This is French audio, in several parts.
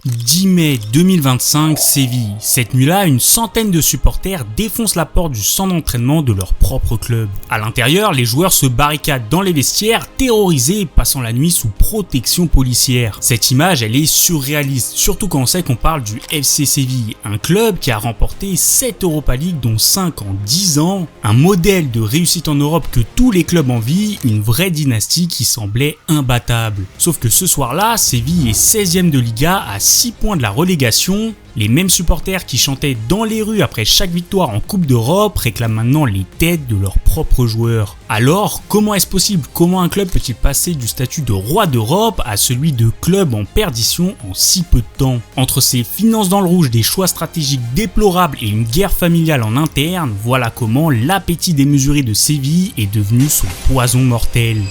10 mai 2025, Séville. Cette nuit-là, une centaine de supporters défoncent la porte du centre d'entraînement de leur propre club. À l'intérieur, les joueurs se barricadent dans les vestiaires, terrorisés, passant la nuit sous protection policière. Cette image, elle est surréaliste, surtout quand on sait qu'on parle du FC Séville, un club qui a remporté 7 Europa League, dont 5 en 10 ans, un modèle de réussite en Europe que tous les clubs envient, une vraie dynastie qui semblait imbattable. Sauf que ce soir-là, Séville est 16e de Liga à 6 points de la relégation. Les mêmes supporters qui chantaient dans les rues après chaque victoire en Coupe d'Europe réclament maintenant les têtes de leurs propres joueurs. Alors, comment est-ce possible? Comment un club peut-il passer du statut de roi d'Europe à celui de club en perdition en si peu de temps? Entre ses finances dans le rouge, des choix stratégiques déplorables et une guerre familiale en interne, voilà comment l'appétit démesuré de Séville est devenu son poison mortel.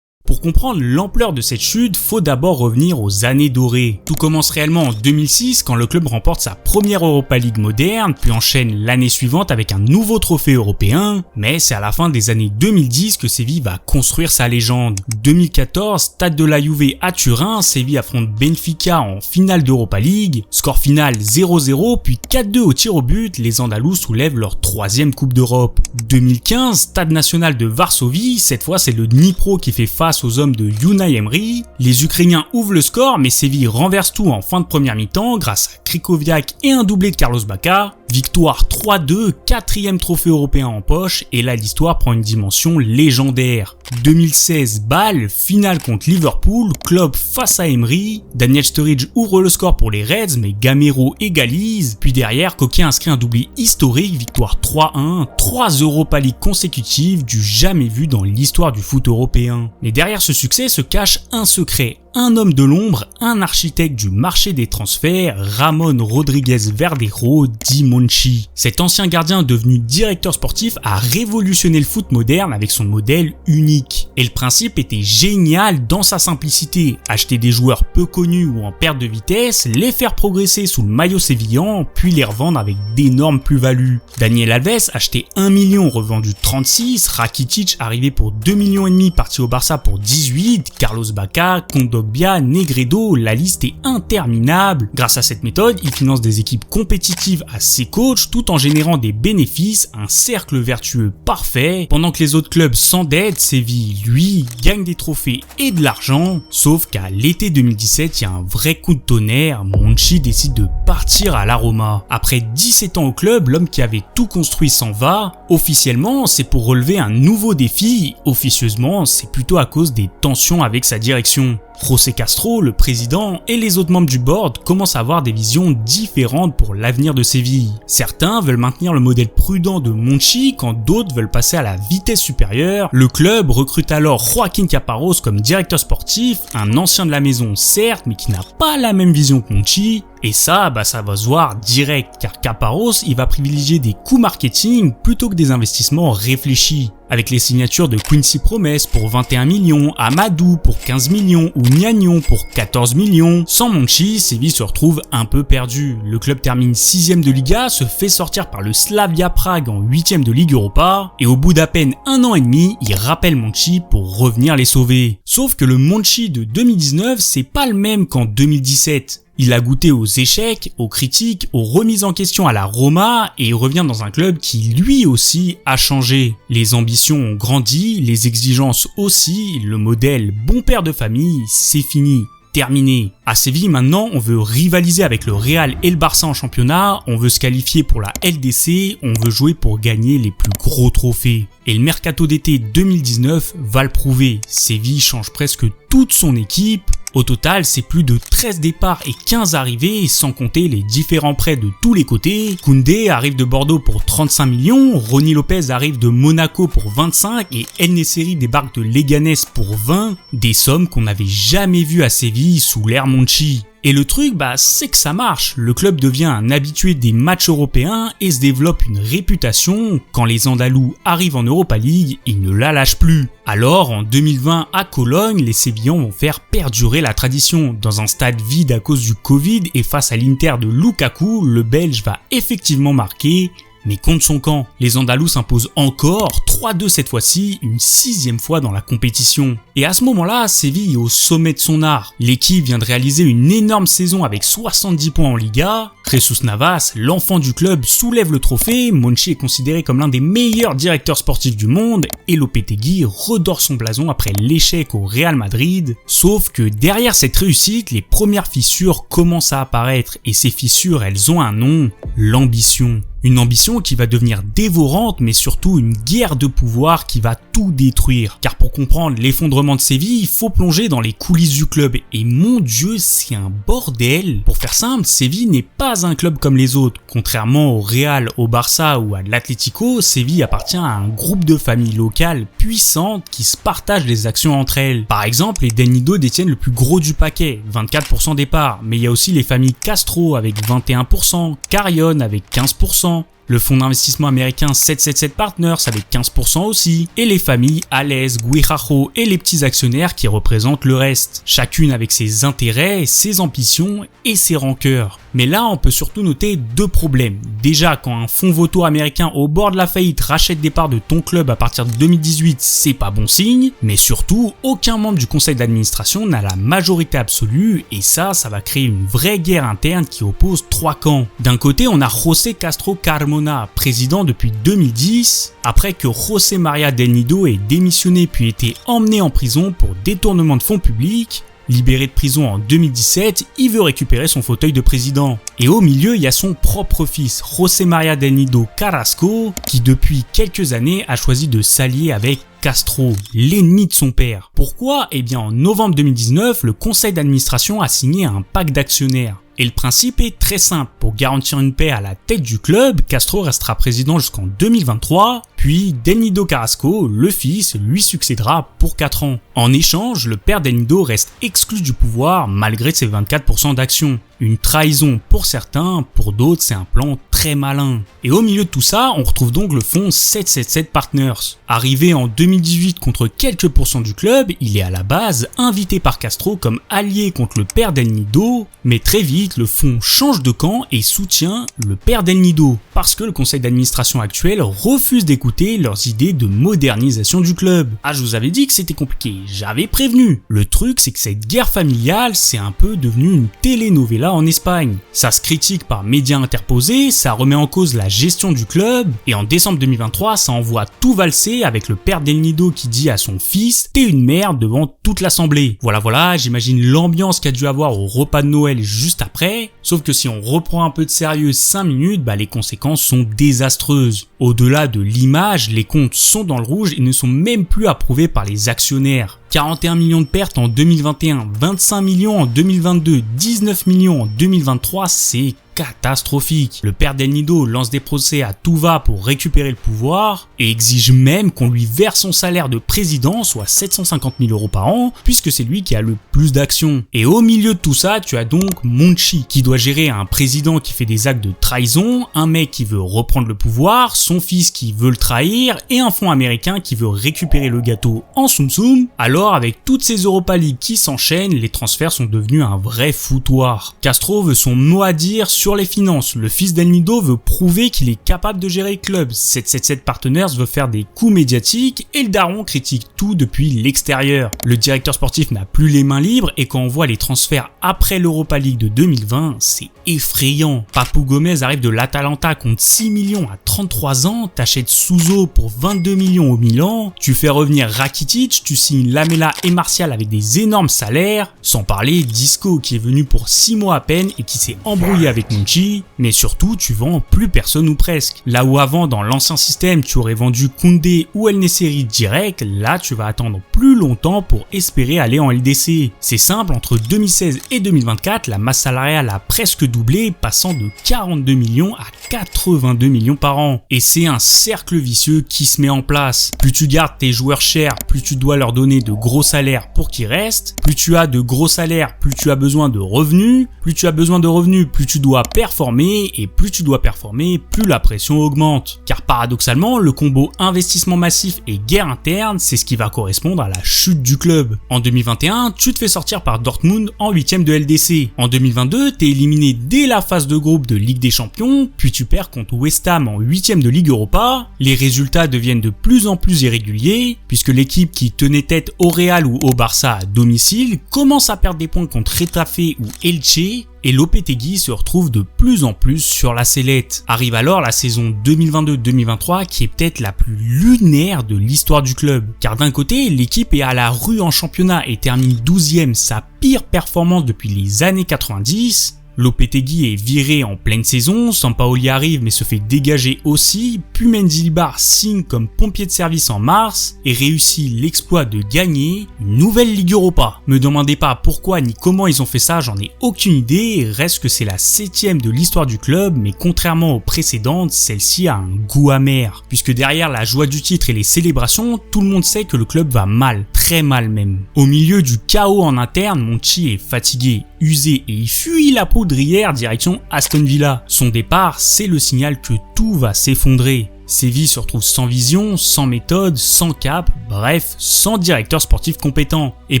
Pour comprendre l'ampleur de cette chute, faut d'abord revenir aux années dorées. Tout commence réellement en 2006 quand le club remporte sa première Europa League moderne, puis enchaîne l'année suivante avec un nouveau trophée européen, mais c'est à la fin des années 2010 que Séville va construire sa légende. 2014, stade de la Juve à Turin, Séville affronte Benfica en finale d'Europa League, score final 0-0, puis 4-2 au tir au but, les Andalous soulèvent leur 3e Coupe d'Europe. 2015, stade national de Varsovie, cette fois c'est le Dnipro qui fait face aux hommes de Unai Emery. Les Ukrainiens ouvrent le score, mais Séville renverse tout en fin de première mi-temps grâce à Krychowiak et un doublé de Carlos Bacca. Victoire 3-2, 4e trophée européen en poche, et là l'histoire prend une dimension légendaire. 2016, Bâle, finale contre Liverpool, Klopp face à Emery. Daniel Sturridge ouvre le score pour les Reds, mais Gamero égalise. Puis derrière, Coquelin inscrit un doublé historique, victoire 3-1, 3 Europa League consécutives, du jamais vu dans l'histoire du foot européen. Mais derrière ce succès se cache un secret. Un homme de l'ombre, un architecte du marché des transferts, Ramon Rodriguez Verdejo dit Monchi. Cet ancien gardien devenu directeur sportif a révolutionné le foot moderne avec son modèle unique. Et le principe était génial dans sa simplicité. Acheter des joueurs peu connus ou en perte de vitesse, les faire progresser sous le maillot sévillan, puis les revendre avec d'énormes plus-values. Daniel Alves acheté 1 million, revendu 36, Rakitic arrivé pour 2,5 millions, parti au Barça pour 18, Carlos Bacca, Kondogbia, Negredo, la liste est interminable. Grâce à cette méthode, il finance des équipes compétitives à ses coachs tout en générant des bénéfices, un cercle vertueux parfait. Pendant que les autres clubs s'endettent, Séville, lui, gagne des trophées et de l'argent. Sauf qu'à l'été 2017, il y a un vrai coup de tonnerre, Monchi décide de partir à la Roma. Après 17 ans au club, l'homme qui avait tout construit s'en va. Officiellement, c'est pour relever un nouveau défi. Officieusement, c'est plutôt à cause des tensions avec sa direction. José Castro, le président, et les autres membres du board commencent à avoir des visions différentes pour l'avenir de Séville. Certains veulent maintenir le modèle prudent de Monchi quand d'autres veulent passer à la vitesse supérieure. Le club recrute alors Joaquín Caparrós comme directeur sportif, un ancien de la maison certes, mais qui n'a pas la même vision que Monchi. Et ça va se voir direct, car Caparrós, il va privilégier des coûts marketing plutôt que des investissements réfléchis. Avec les signatures de Quincy Promes pour 21 millions, Amadou pour 15 millions ou Niagnon pour 14 millions, sans Monchi, Séville se retrouve un peu perdu. Le club termine 6e de Liga, se fait sortir par le Slavia Prague en 8e de Ligue Europa, et au bout d'à peine 1 an et demi, il rappelle Monchi pour revenir les sauver. Sauf que le Monchi de 2019, c'est pas le même qu'en 2017. Il a goûté aux échecs, aux critiques, aux remises en question à la Roma et il revient dans un club qui lui aussi a changé. Les ambitions ont grandi, les exigences aussi, le modèle bon père de famille, c'est fini. Terminé. À Séville maintenant, on veut rivaliser avec le Real et le Barça en championnat, on veut se qualifier pour la LDC, on veut jouer pour gagner les plus gros trophées. Et le mercato d'été 2019 va le prouver. Séville change presque toute son équipe. Au total, c'est plus de 13 départs et 15 arrivées, sans compter les différents prêts de tous les côtés. Koundé arrive de Bordeaux pour 35 millions, Ronny Lopez arrive de Monaco pour 25 et El Nesseri débarque de Leganés pour 20. Des sommes qu'on n'avait jamais vues à Séville sous l'ère Monchi. Et le truc, c'est que ça marche. Le club devient un habitué des matchs européens et se développe une réputation. Quand les Andalous arrivent en Europa League, ils ne la lâchent plus. Alors, en 2020, à Cologne, les Sévillans vont faire perdurer la tradition. Dans un stade vide à cause du Covid et face à l'Inter de Lukaku, le Belge va effectivement marquer Mais contre son camp, les Andalous s'imposent encore 3-2 cette fois-ci, une 6e fois dans la compétition. Et à ce moment-là, Séville est au sommet de son art. L'équipe vient de réaliser une énorme saison avec 70 points en Liga. Jesus Navas, l'enfant du club, soulève le trophée. Monchi est considéré comme l'un des meilleurs directeurs sportifs du monde et Lopetegui redore son blason après l'échec au Real Madrid. Sauf que derrière cette réussite, les premières fissures commencent à apparaître et ces fissures, elles ont un nom, l'ambition. Une ambition qui va devenir dévorante, mais surtout une guerre de pouvoir qui va tout détruire. Car pour comprendre l'effondrement de Séville, il faut plonger dans les coulisses du club. Et mon Dieu, c'est un bordel. Pour faire simple, Séville n'est pas un club comme les autres. Contrairement au Real, au Barça ou à l'Atlético, Séville appartient à un groupe de familles locales puissantes qui se partagent les actions entre elles. Par exemple, les Del Nido détiennent le plus gros du paquet, 24% des parts. Mais il y a aussi les familles Castro avec 21%, Carrion avec 15%. Le fonds d'investissement américain 777 Partners avec 15% aussi, et les familles Alès, Guijarro et les petits actionnaires qui représentent le reste, chacune avec ses intérêts, ses ambitions et ses rancœurs. Mais là, on peut surtout noter deux problèmes. Déjà, quand un fonds vautour américain au bord de la faillite rachète des parts de ton club à partir de 2018, c'est pas bon signe. Mais surtout, aucun membre du conseil d'administration n'a la majorité absolue et ça va créer une vraie guerre interne qui oppose trois camps. D'un côté, on a José Castro Carmona, président depuis 2010, après que José María Del Nido ait démissionné puis été emmené en prison pour détournement de fonds publics. Libéré de prison en 2017, il veut récupérer son fauteuil de président. Et au milieu, il y a son propre fils, José María Del Nido Carrasco, qui depuis quelques années a choisi de s'allier avec Castro, l'ennemi de son père. Pourquoi ? Eh bien en novembre 2019, le conseil d'administration a signé un pacte d'actionnaires. Et le principe est très simple, pour garantir une paix à la tête du club, Castro restera président jusqu'en 2023, puis Del Nido Carrasco, le fils, lui succédera pour 4 ans. En échange, le père Del Nido reste exclu du pouvoir malgré ses 24% d'actions. Une trahison pour certains, pour d'autres c'est un plan très malin. Et au milieu de tout ça, on retrouve donc le fonds 777 Partners. Arrivé en 2018 contre quelques pourcents du club, il est à la base invité par Castro comme allié contre le père Del Nido, mais très vite le fonds change de camp et soutient le père Del Nido, parce que le conseil d'administration actuel refuse d'écouter leurs idées de modernisation du club. Ah, je vous avais dit que c'était compliqué, j'avais prévenu. Le truc c'est que cette guerre familiale c'est un peu devenu une telenovela en Espagne. Ça se critique par médias interposés, ça remet en cause la gestion du club, et en décembre 2023, ça envoie tout valser avec le père Del Nido qui dit à son fils « T'es une merde » devant toute l'assemblée. Voilà, j'imagine l'ambiance qu'il y a dû avoir au repas de Noël juste après, sauf que si on reprend un peu de sérieux 5 minutes, les conséquences sont désastreuses. Au-delà de l'image, les comptes sont dans le rouge et ne sont même plus approuvés par les actionnaires. 41 millions de pertes en 2021, 25 millions en 2022, 19 millions en 2023, c'est catastrophique. Le père Del Nido lance des procès à tout va pour récupérer le pouvoir et exige même qu'on lui verse son salaire de président, soit 750 000 € par an, puisque c'est lui qui a le plus d'actions. Et au milieu de tout ça, tu as donc Monchi, qui doit gérer un président qui fait des actes de trahison, un mec qui veut reprendre le pouvoir, son fils qui veut le trahir, et un fonds américain qui veut récupérer le gâteau en soum-soum. Alors avec toutes ces Europa League qui s'enchaînent, les transferts sont devenus un vrai foutoir. Castro veut son mot à dire sur les finances, le fils Del Nido veut prouver qu'il est capable de gérer le club, 777 Partners veut faire des coups médiatiques et le daron critique tout depuis l'extérieur. Le directeur sportif n'a plus les mains libres et quand on voit les transferts après l'Europa League de 2020, c'est effrayant. Papou Gomez arrive de l'Atalanta contre 6 millions à 33 ans, t'achètes Souzo pour 22 millions au Milan, tu fais revenir Rakitic, tu signes Lamela et Martial avec des énormes salaires, sans parler d'Isco qui est venu pour 6 mois à peine et qui s'est embrouillé avec Monchi, mais surtout tu vends plus personne ou presque. Là où avant dans l'ancien système tu aurais vendu Koundé ou El Nesseri direct, là tu vas attendre plus longtemps pour espérer aller en LDC. C'est simple, entre 2016 et 2024, la masse salariale a presque doublé, passant de 42 millions à 82 millions par an. Et c'est un cercle vicieux qui se met en place. Plus tu gardes tes joueurs chers, plus tu dois leur donner de gros salaires pour qu'ils restent. Plus tu as de gros salaires, plus tu as besoin de revenus. Plus tu as besoin de revenus, plus tu dois dois performer, et plus tu dois performer, plus la pression augmente. Car paradoxalement, le combo investissement massif et guerre interne, c'est ce qui va correspondre à la chute du club. En 2021, tu te fais sortir par Dortmund en 8ème de LDC. En 2022, t'es éliminé dès la phase de groupe de Ligue des Champions, puis tu perds contre West Ham en 8ème de Ligue Europa. Les résultats deviennent de plus en plus irréguliers, puisque l'équipe qui tenait tête au Real ou au Barça à domicile commence à perdre des points contre Retafe ou Elche, et Lopetegui se retrouve de plus en plus sur la sellette. Arrive alors la saison 2022-2023 qui est peut-être la plus lunaire de l'histoire du club. Car d'un côté, l'équipe est à la rue en championnat et termine 12ème, sa pire performance depuis les années 90. Lopetegui est viré en pleine saison, Sampaoli arrive mais se fait dégager aussi, puis Mendilibar signe comme pompier de service en mars et réussit l'exploit de gagner une nouvelle Ligue Europa. Me demandez pas pourquoi ni comment ils ont fait ça, j'en ai aucune idée, reste que c'est la 7ème de l'histoire du club, mais contrairement aux précédentes, celle-ci a un goût amer, puisque derrière la joie du titre et les célébrations, tout le monde sait que le club va mal, très mal même. Au milieu du chaos en interne, Monchi est fatigué, usé et il fuit la poudrière direction Aston Villa. Son départ, c'est le signal que tout va s'effondrer. Séville se retrouve sans vision, sans méthode, sans cap, bref, sans directeur sportif compétent. Et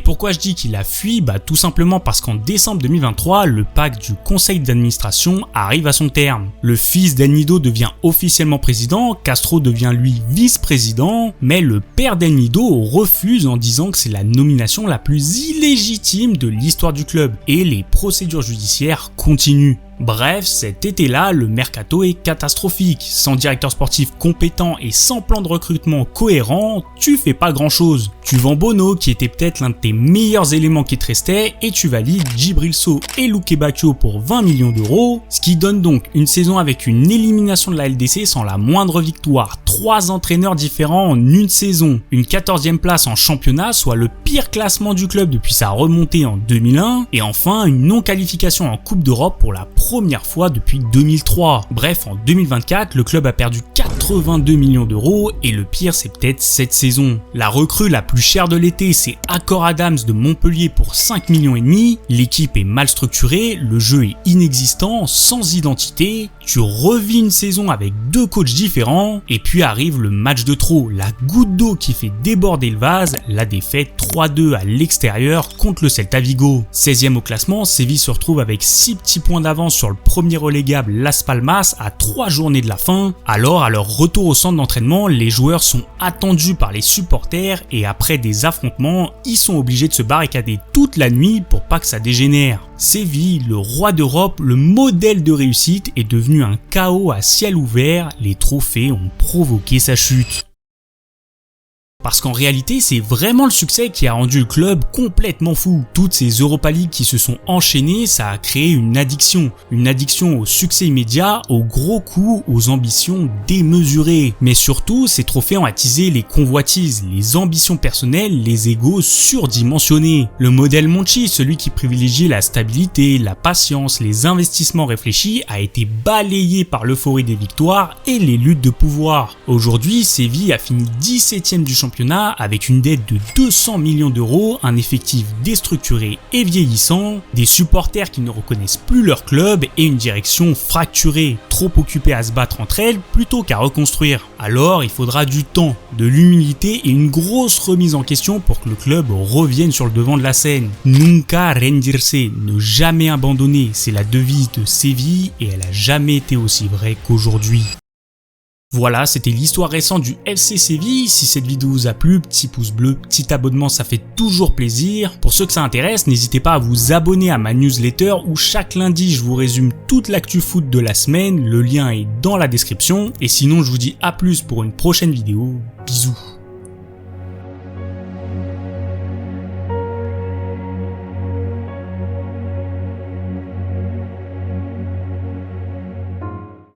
pourquoi je dis qu'il a fui ? Tout simplement parce qu'en décembre 2023, le pacte du conseil d'administration arrive à son terme. Le fils d'El Nido devient officiellement président, Castro devient lui vice-président, mais le père d'El Nido refuse en disant que c'est la nomination la plus illégitime de l'histoire du club, et les procédures judiciaires continuent. Bref, cet été-là, le mercato est catastrophique. Sans directeur sportif compétent et sans plan de recrutement cohérent, tu fais pas grand-chose. Tu vends Bono, qui était peut-être l'un de tes meilleurs éléments qui te restait, et tu valides Djibril Sow et Luke Bacchio pour 20 millions d'euros, ce qui donne donc une saison avec une élimination de la LDC sans la moindre victoire. 3 entraîneurs différents en une saison. Une 14e place en championnat, soit le pire classement du club depuis sa remontée en 2001, et enfin une non-qualification en Coupe d'Europe pour la première fois depuis 2003. Bref, en 2024, le club a perdu 82 millions d'euros et le pire, c'est peut-être cette saison. La recrue la plus chère de l'été, c'est Accor Adams de Montpellier pour 5 millions et demi. L'équipe est mal structurée, le jeu est inexistant, sans identité. Tu revis une saison avec 2 coachs différents et puis arrive le match de trop, la goutte d'eau qui fait déborder le vase, la défaite 3-2 à l'extérieur contre le Celta Vigo. 16e au classement, Séville se retrouve avec 6 petits points d'avance sur le premier relégable Las Palmas à 3 journées de la fin. Alors à leur retour au centre d'entraînement, les joueurs sont attendus par les supporters et après des affrontements, ils sont obligés de se barricader toute la nuit pour pas que ça dégénère. Séville, le roi d'Europe, le modèle de réussite, est devenu un chaos à ciel ouvert, les trophées ont provoqué sa chute. Parce qu'en réalité, c'est vraiment le succès qui a rendu le club complètement fou. Toutes ces Europa League qui se sont enchaînées, ça a créé une addiction au succès immédiat, aux gros coups, aux ambitions démesurées. Mais surtout, ces trophées ont attisé les convoitises, les ambitions personnelles, les égos surdimensionnés. Le modèle Monchi, celui qui privilégie la stabilité, la patience, les investissements réfléchis, a été balayé par l'euphorie des victoires et les luttes de pouvoir. Aujourd'hui, Séville a fini 17e du championnat avec une dette de 200 millions d'euros, un effectif déstructuré et vieillissant, des supporters qui ne reconnaissent plus leur club et une direction fracturée, trop occupée à se battre entre elles plutôt qu'à reconstruire. Alors il faudra du temps, de l'humilité et une grosse remise en question pour que le club revienne sur le devant de la scène. Nunca rendirse, ne jamais abandonner, c'est la devise de Séville et elle a jamais été aussi vraie qu'aujourd'hui. Voilà, c'était l'histoire récente du FC Séville. Si cette vidéo vous a plu, petit pouce bleu, petit abonnement, ça fait toujours plaisir. Pour ceux que ça intéresse, n'hésitez pas à vous abonner à ma newsletter où chaque lundi, je vous résume toute l'actu foot de la semaine. Le lien est dans la description. Et sinon, je vous dis à plus pour une prochaine vidéo. Bisous.